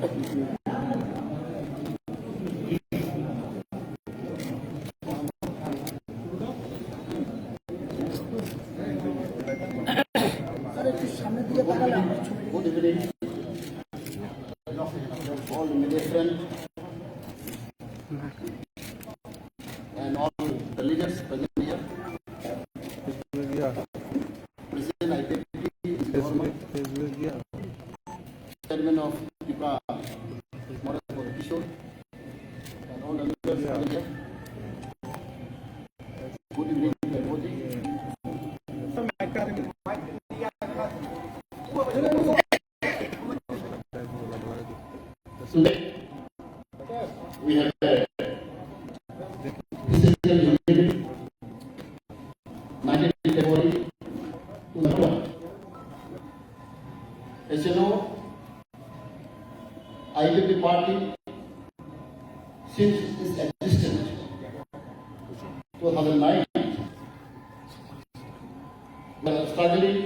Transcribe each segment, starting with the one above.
all immediate friends and all the leaders present here. President IPFT, Chairman of TIPRA and all the leaders present here. Good evening to everybody. Today we have decision unit 19 February 2001. As you know, IPFT party since its existence 2009 we are struggling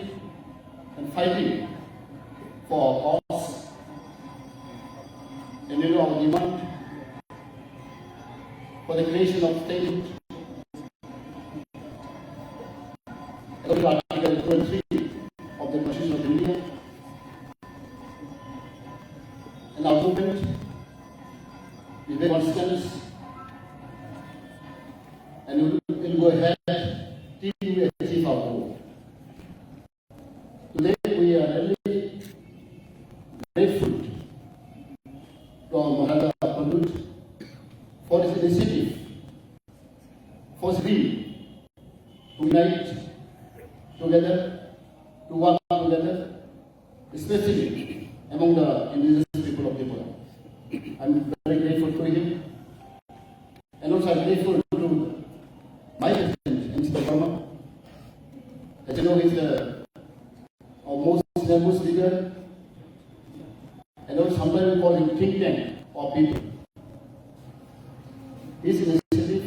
and fighting for our cause. And you know our demand for the creation of state according to Article 23 of the Constitution of India, and our movement is very consistent and we will go ahead till we achieve our goal. Today we are really grateful to our Maharaja Pandit for his initiative, for his will to unite together, to work together, especially among the indigenous people of Tripura. I am very grateful to him, and also I am grateful to my president, Mr. Verma. As you know, he is our most famous leader, and also sometimes we call him think tank of people. His initiative,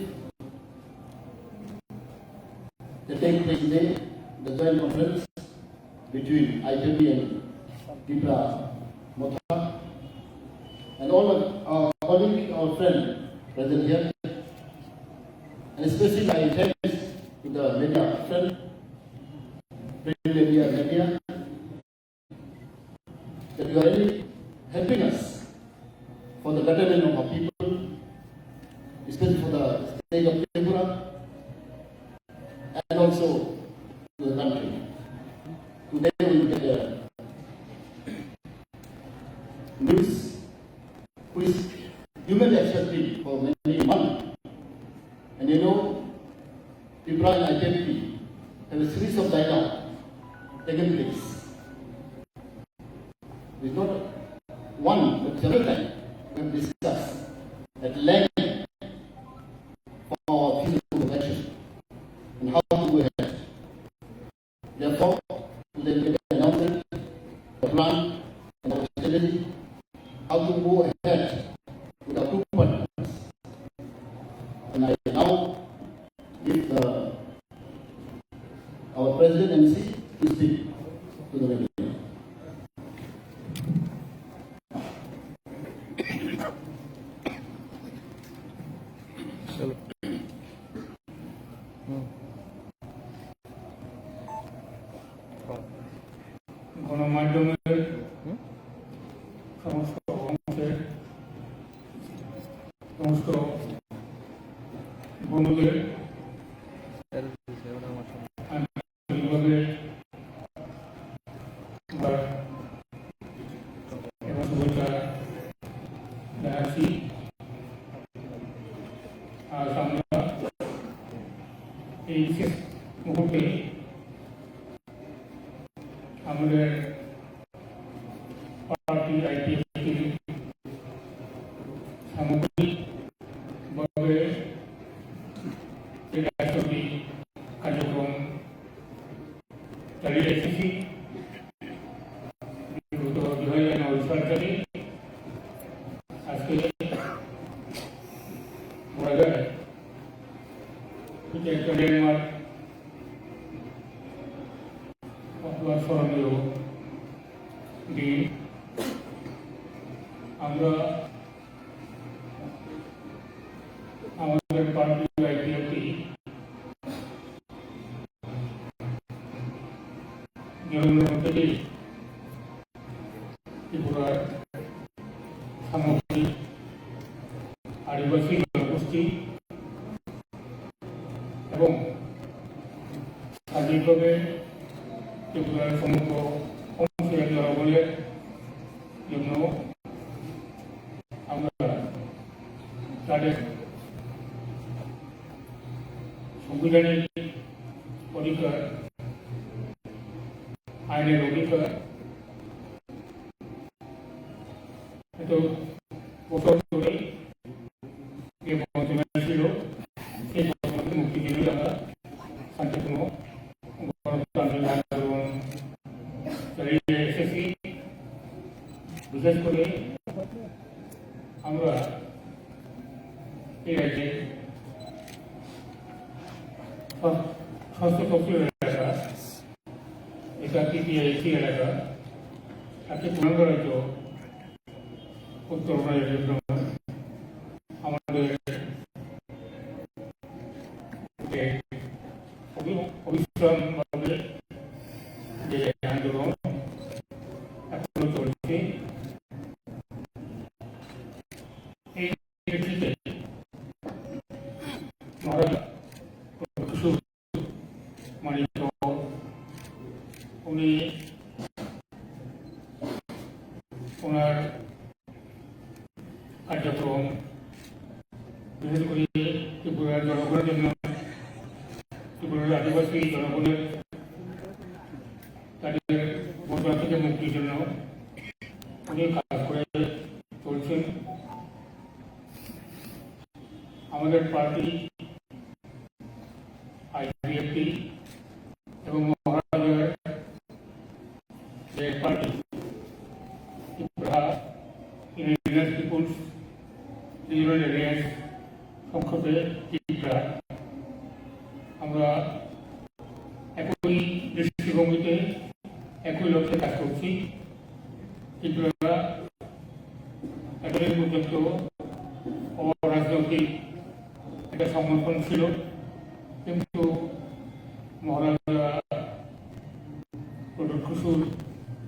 the take place today, the joint conference between IPFT and TIPRA Motha, and all our colleagues, our friends present here, and especially I thank to the media friend, media, that you are really helping us for the betterment of our people, especially for the state of Tripura, and also to the country. Today we will get a news which is human expected for many months. And you know, Tripura and IPFT have a series of dialogue taken place. It's not one, but several times we have discussed at length for our future action and how to go ahead. Therefore, today we get an announcement, the plan, and our strategy, how to go ahead with our 2 partners. And I now give our President MC to speak to the media. গণমাধ্যমের সমস্ত অংশের সমস্ত বন্ধুদের আন্তরিকভাবে এবং শুভেচ্ছা জানাচ্ছি। আজ আমরা এই বিশেষ মুহূর্তে আমাদের পার্টি আইপিএফটির সামগ্রিকভাবে এই রাষ্ট্রটি কার্যক্রম চালিয়ে এসেছি। বিগত 2009 সাল থেকে আজকে বলা যায় একটা ডেনমার্ক আমরা আমাদের পার্টি আইপিএফটি জনগণ থেকে ত্রিপুরার সামগ্রিক আদিবাসী জনগোষ্ঠী এবং সার্বিকভাবে ত্রিপুরার সমগ্র অংশের জনগণের জন্য আমরা তাদের সাংবিধানিক অধিকার, আইনের অধিকার এত বছর ধরে যে বঞ্চনা ছিল সেই বঞ্চনা মুক্তি দিলে আমরা শান্তিপূর্ণ গণতান্ত্রিক আন্দোলন চালিয়ে এসেছি। বিশেষ করে আমরা এই রাজ্যে ষষ্ঠ তফসিল এলাকা, এটা TPIC এলাকা, তাকে পূর্ণাঙ্গ রাজ্য উত্তর রাজ্যের জন্য আমাদের অবিশ্রামভাবে যে আন্দোলন এখনো চলছে, এই প্রেক্ষিতে মহারাজা মানিক উনি ওনার কার্যক্রম বিশেষ করে ত্রিপুরার জনগণের জন্য, ত্রিপুরার আদিবাসী জনগণের তাদের বঞ্চনা থেকে মুক্তির জন্য উনি কাজ করে চলছেন। আমাদের পার্টি আইপিএফটি এবং মহারাজার যে party Tripura indigenous peoples regional areas, সংক্ষেপে TIPRA, আমরা একই দৃষ্টিভঙ্গিতে একই লক্ষ্যে কাজ করছি। ত্রিপুরা এতদিন পর্যন্ত অরাজনৈতিক একটা সমর্থন ছিল, কিন্তু মহারাজা প্রদক্ষসুর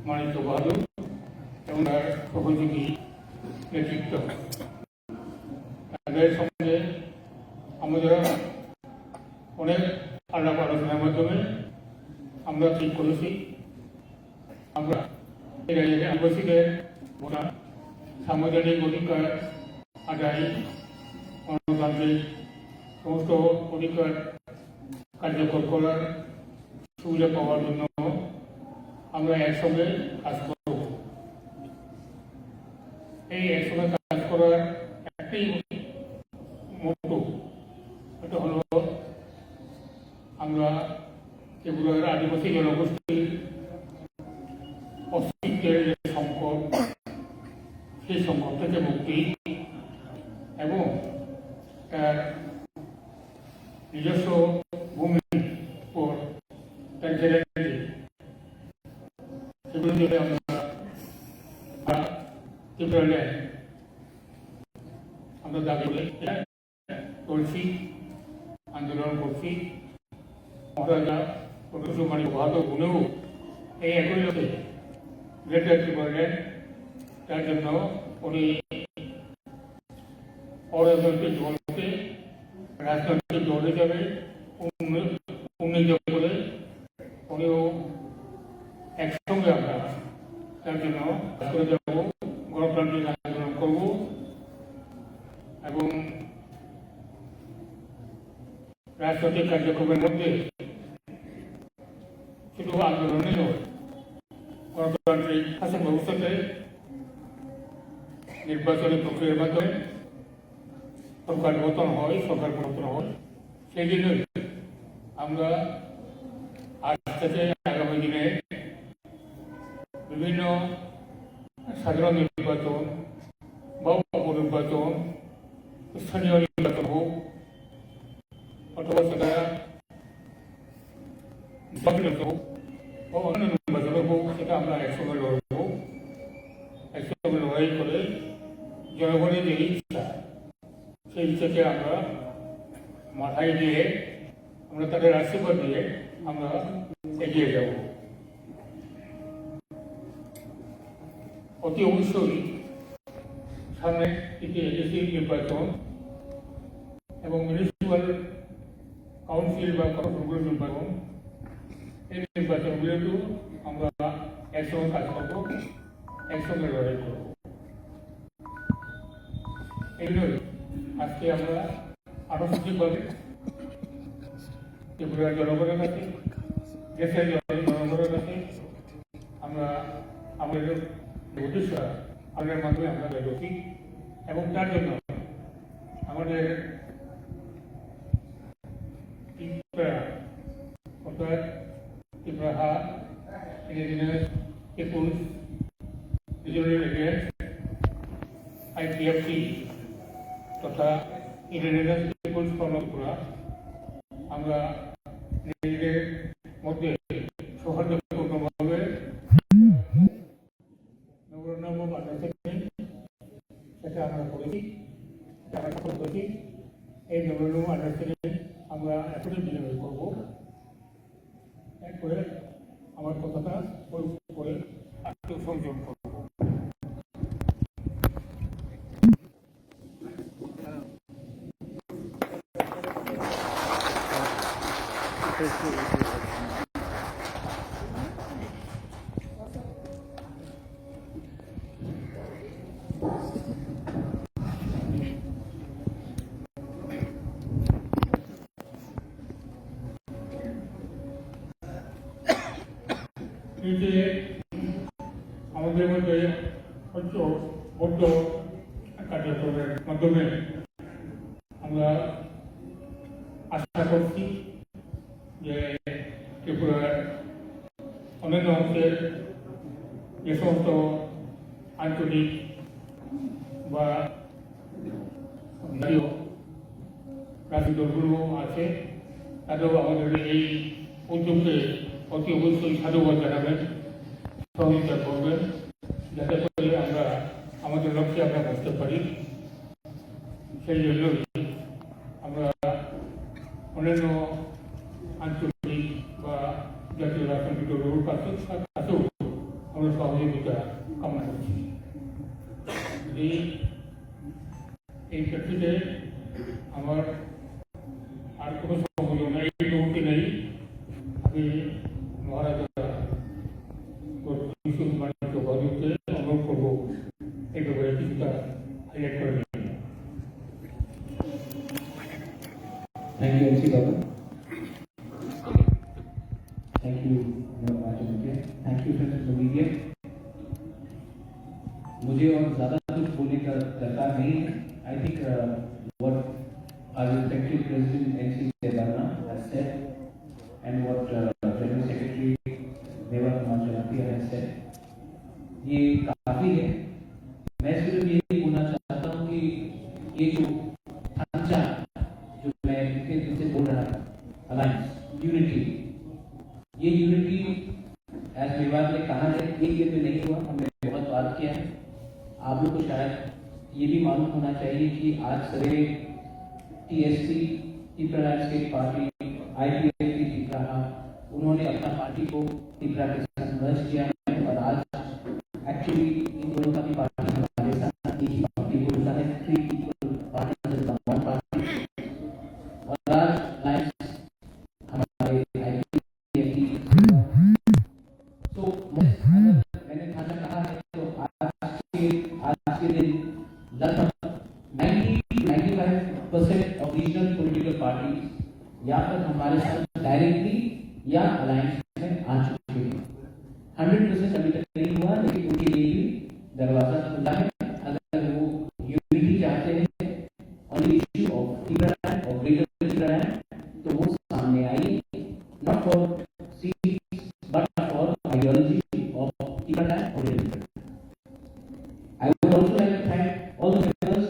মানিক বাহাদুর এবং তার সহযোগী নেতৃত্ব, তাদের সঙ্গে আমাদের অনেক আলাপ আলোচনার মাধ্যমে আমরা ঠিক করেছি আমরা এই রাজ্যের আদিবাসীদের সাংবিধানিক অধিকার আদায়, গণতান্ত্রিক সমস্ত অধিকার কার্যকর করার সুবিধা পাওয়ার জন্য আমরা একসঙ্গে কাজ করব। এই একসঙ্গে কাজ করার একটি মোটো, এটা হলো আমরা ত্রিপুরার আদিবাসী জনগোষ্ঠীর অস্তিত্বের যে সংকট, সেই সংকট থেকে মুক্তি এবং তার নিজস্ব ভূমির উপর তার চ্যালেঞ্জ, সেগুলো যদি আমরা ত্রিপুরা ল্যান্ড আমরা দাবি করছি, আন্দোলন করছি। মহারাজা প্রদক্ষসুর মানিক বাহাদুর গুণেও এই একই লোকে গ্রেটার ত্রিপুরা ল্যান্ড, তার জন্য উনি অরাজনৈতিক দলকে রাজনৈতিক দল হিসাবে উন্নীত করে উনিও একসঙ্গে আমরা তার জন্য করে যাব, গণতান্ত্রিক আন্দোলন করব এবং রাজনৈতিক কার্যক্রমের মধ্যে শুধু আন্দোলনই নয়, গণতান্ত্রিক শাসন ব্যবস্থাতে নির্বাচনী প্রক্রিয়ার মাধ্যমে সরকার পতন হয়, সরকার পতন হয়। সেই জন্যই আমরা আজ থেকে আগামী দিনে বিভিন্ন সাধারণ নির্বাচন বা উপনির্বাচন, স্থানীয় নির্বাচন হোক অথবা সেটা হোক বা অন্য নির্বাচন হোক, সেটা আমরা একসঙ্গে লড়ব, একসঙ্গে লড়াই করে জনগণের যে ইচ্ছা, সেই ইচ্ছাকে আমরা মাথায় দিয়ে আমরা তাদের আশীর্বাদ দিয়ে আমরা এগিয়ে যাব। অতি অবশ্যই সামনে থেকে এসএসসি নির্বাচন এবং মিউনিসিপ্যাল কাউন্সিল বা কর্পোরেশনগুলোর নির্বাচন, এই নির্বাচনগুলোতেও আমরা একসঙ্গে কাজ করবো, একসঙ্গে লড়াই করব। এইগুলোই আজকে আমরা আনুষ্ঠানিকভাবে ত্রিপুরার জনগণের কাছে, দেশের জনগণের কাছে আমরা আমাদের উদ্দেশ্য আমাদের মাধ্যমে আমরা বেরোচ্ছি এবং তার জন্য আমাদের অর্থাৎ Tripura indigenous peoples regional areas IPFT তথা ইন্ডিজিনাস পিপুলস ফ্রম ত্রিপুরা আমরা নিজেদের মধ্যে সৌহার্দ্যপূর্ণভাবে সেটা আমরা করেছি, এই মেমোরেন্ডাম আন্ডারস্ট্যান্ডিং আমরা এখনই বিনিময় করব। এরপরে আমার কথাটা করে আত্মসংযোগ করব। এই যে আমাদের মধ্যে বৌদ্ধ কার্যক্রমের মাধ্যমে আমরা আশা করছি যে ত্রিপুরার অন্যান্য অংশের যে সমস্ত আঞ্চলিক বা রাজনৈতিক দলগুলো আছে তাদেরও আমাদের এই উদ্যোগকে অতি অবশ্যই সাধুবাদ জানাবেন, সহযোগিতা করবেন, যাতে করে আমরা আমাদের লক্ষ্যে আমরা বসতে পারি। সেই জন্যই আমরা অন্যান্য আঞ্চলিক বা জাতীয় রাজনৈতিক দলের কাছেও আমরা সহযোগিতা কামনা করছি। এই ক্ষেত্রে আমার আর কোনো সম্বোধন নেই, এই মুহূর্তে নেই। আমি মহারাজা বাড়িতে অনুরোধ করবো এই ব্যাপারে কিছুটা হাইলাইট করে দেবেন। Thank you, MC Baba. Thank you, thank you, friends of the media. मुझे और ज़्यादा कुछ बोलने का दरकार नहीं है। I think what our respected President NC Devana has said and what General Secretary has said, ये काफी है। मैं सिर्फ ये बोलना चाहता हूँ कि ये जो ढांचा जो मैं इतने दिन से बोल रहा था, अलायंस, यूनिटी, ये यूनिटी एज विवाद ने कहा है एक दिन में नहीं हुआ, हमने बहुत बात किया है। आप लोग को शायद ये भी मालूम होना चाहिए कि आज सवेरे TSC Tripura state party IPFT Tripura उन्होंने अपना पार्टी को त्रिपुरा के साथ मर्ज किया है और आज एक्चुअली इन दोनों का भी पार्टी हमारे साथ एक ही पार्टी बोलता है, three equal party one party. और आज लाइन्स हमारे IPFT तो मैंने खाना कहा है तो आज के दिन लगभग 90-95% ऑफ रीजनल पॉलिटिकल पार्टीज या फिर हमारे साथ डायरेक्टली या अलायंस में आ चुके हैं। 100% अभी तक नहीं हुआ, लेकिन उनके लिए भी दरवाजा खुला है। अगर वो यूनिटी चाहते हैं on the issue of Tripura और ग्रेटर त्रिपुरा तो वो सामने आई, not for seats but for ideology of Tripura और greater Tripura. I would also like to thank all the members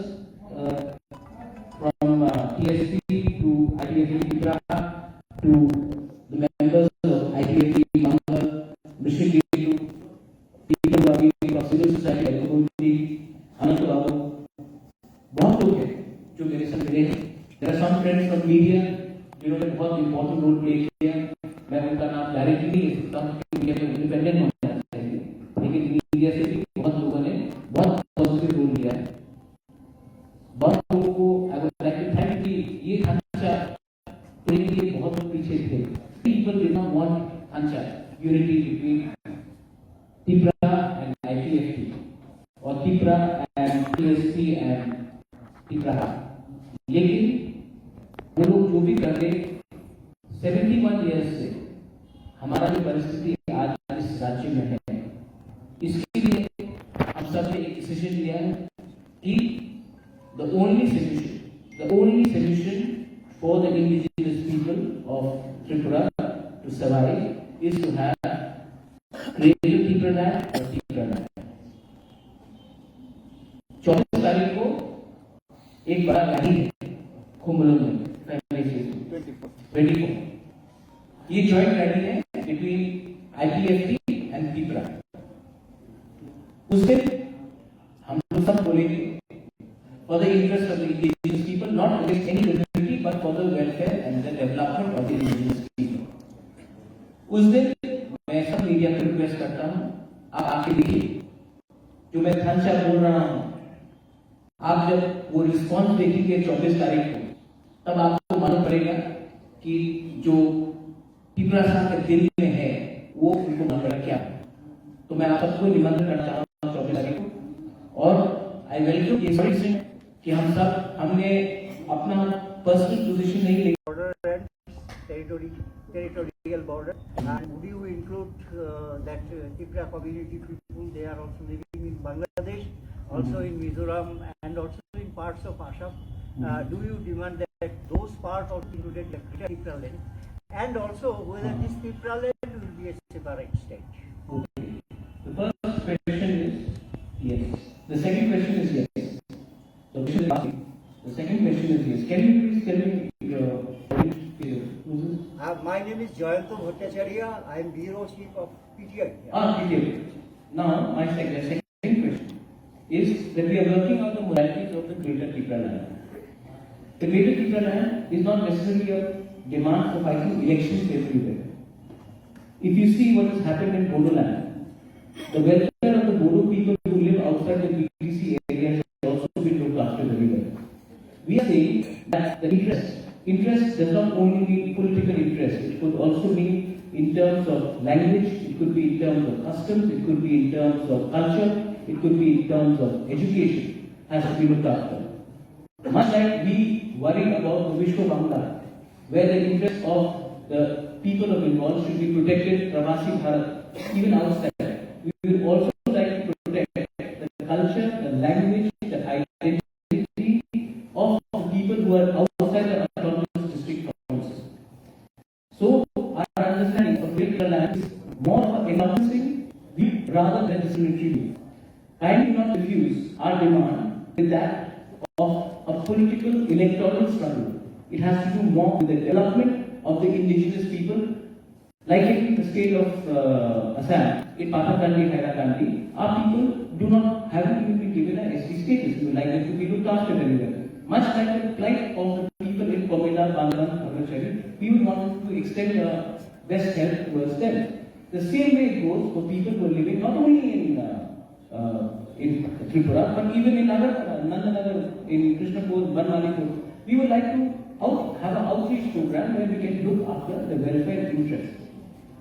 from TSP to IPFT Tripura to the members of IPFT Council, Mission to people who are from civil society, Anant Babu, बहुत लोग हैं जो मेरे साथ मिले हैं। There are some friends from media जिन्होंने बहुत important role play किया। मैं उनका नाम डायरेक्टली नहीं ले सकता क्योंकि मीडिया में इंडिपेंडेंट होना चाहिए, लेकिन मीडिया से भी बहुत लोगों ने बहुत पॉजिटिव रोल लिया है। बहुत लोगों को I would like to thank कि ये ढांचा प्रेम के बहुत लोग पीछे थे। People did not want ढांचा unity between TIPRA and IPFT or TIPRA and TSP and TIPRA, लेकिन वो लोग जो भी कर रहे 71 ईयर्स से हमारा जो परिस्थिति आज इस राज्य में है, इसके लिए हम सब ने एक डिसीजन लिया है कि the only solution for the indigenous people of Tripura to survive is to have creative TIPRA land or TIPRA land। 24 तारीख को एक बड़ा रैली है कुंभलों में, 24 ये जॉइंट रैली है बिटवीन IPFT एंड TIPRA। उससे हम सब बोलेंगे for the interest of the indigenous people, not against any community, but for the welfare and the development of the indigenous people। उस दिन मैं सब मीडिया को रिक्वेस्ट करता हूँ, आप आके देखिए जो मैं ढांचा बोल रहा हूँ। आप जब वो रिस्पॉन्स देखेंगे 24 तारीख को, तब आपको मालूम पड़ेगा कि जो TIPRA साहब के दिल में है वो उनको मालूम पड़ेगा क्या। तो मैं आप सबको निमंत्रण करता हूँ 24 तारीख को, और आई वेलकम ये सॉल्यूशन कि हम सब हमने अपना पर्सनल पोजीशन नहीं ले। Border and territorial border, and would you include that TIPRA community people? They are also living in Bangladesh, also in Mizoram, and also in parts of Assam. Do you demand that those parts also included the TIPRA land, and also whether this TIPRA land will be a separate state? Okay. The first question is yes. The second question is yes. The second question is yes. Can you please tell me My name is Ujjayanta Palace. I am Bureau Chief of PTI. PTI. Now, my second question is that we are working on the modalities of the greater TIPRA land. The greater TIPRA land is not necessarily a demand for fighting elections everywhere. If you see what has happened in Bodo land, the welfare of the Bodo people who live outside the PTC areas has also been looked after very well. We are saying that the interest does not only mean political interest, it could also mean in terms of language, it could be in terms of customs, it could be in terms of culture, it could be in terms of education, has to be looked after. Much like we worry about the Vishwa Bangla, where the interests of the people of Bengal should be protected, Pravasi Bharat, even outside. We will also like to protect the culture, the language, the identity of the people who are outside the autonomous district councils. So, our understanding of greater land is more of encompassing view rather than discriminatory view. Kindly not refuse our demand with that of a political electoral struggle. It has to do more with the development of the indigenous people. Like in the state of Assam, in Pathakandi, Hailakandi, our people haven't even been given a ST status. We would like them to be looked after very well. Much like the plight of the people in Komila, Bangla, Purvachari, we would want to extend best help towards them. The same way it goes for people who are living not only in Tripura, but even in Nandanagar, in Krishnapur, Banmalipur. We would like to have an outreach program where we can look after the welfare interests.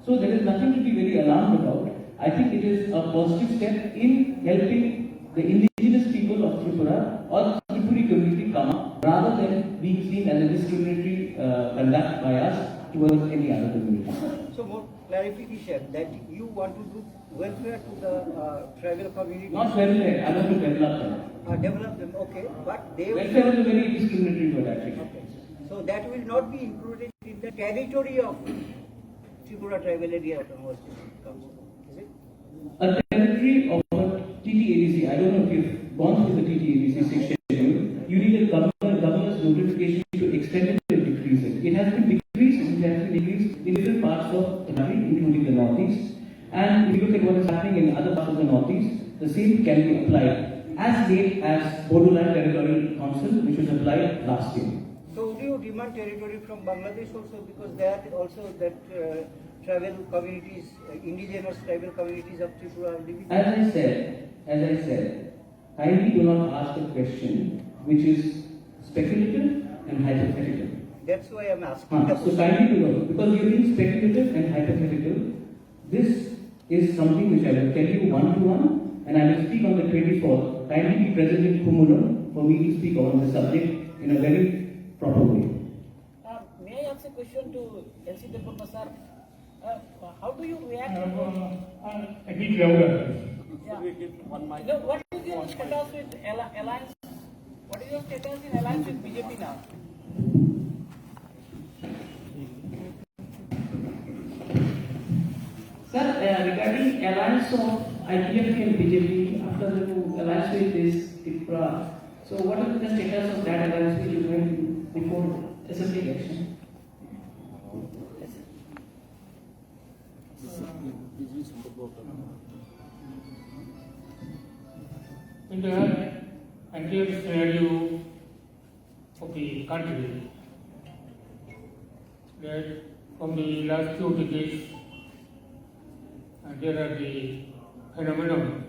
So there is nothing to be very alarmed about. I think it is a positive step in helping the indigenous people of Tripura or the Tripuri community come up, rather than being seen as a discriminatory conduct by us towards any other community. So more clarification that you want to do welfare to the tribal community. Not welfare, I want to develop them. Develop them, okay, but they welfare is a very discriminatory word actually. Okay. So that will not be included in the territory of Tripura Tribal Area Autonomous Council, is it? A territory of a TTABC, I don't know if you've gone through the TTABC section, you need a governor's notification to extend it or decrease it. It has been decreased, in different parts of the country, including the northeast. And if you look at what is happening in other parts of the northeast, the same can be applied. as late as Borderland Territorial Council, which was applied last year. So would you demand territory from Bangladesh also, because there also that tribal communities, indigenous tribal communities of Tripura are living? As I said, kindly do not ask a question which is speculative and hypothetical. That's why I'm asking the So question. kindly do not, because you're being speculative and hypothetical. This is something which I will tell you one-to-one, and I will speak on the 24th. Kindly be present in Kumulam for me to speak on the subject in a very proper way. May I ask a question to LC Department, sir? How do you react? A bit louder. Yeah. No, what is your status with alliance? What is your status in alliance with BJP now? Sir, regarding alliance of IPFT and BJP after the alliance with this TIPRA, so what is the status of that alliance which you went before assembly election? In the entire scenario of the country, that from the last 2 decades, there are the phenomenon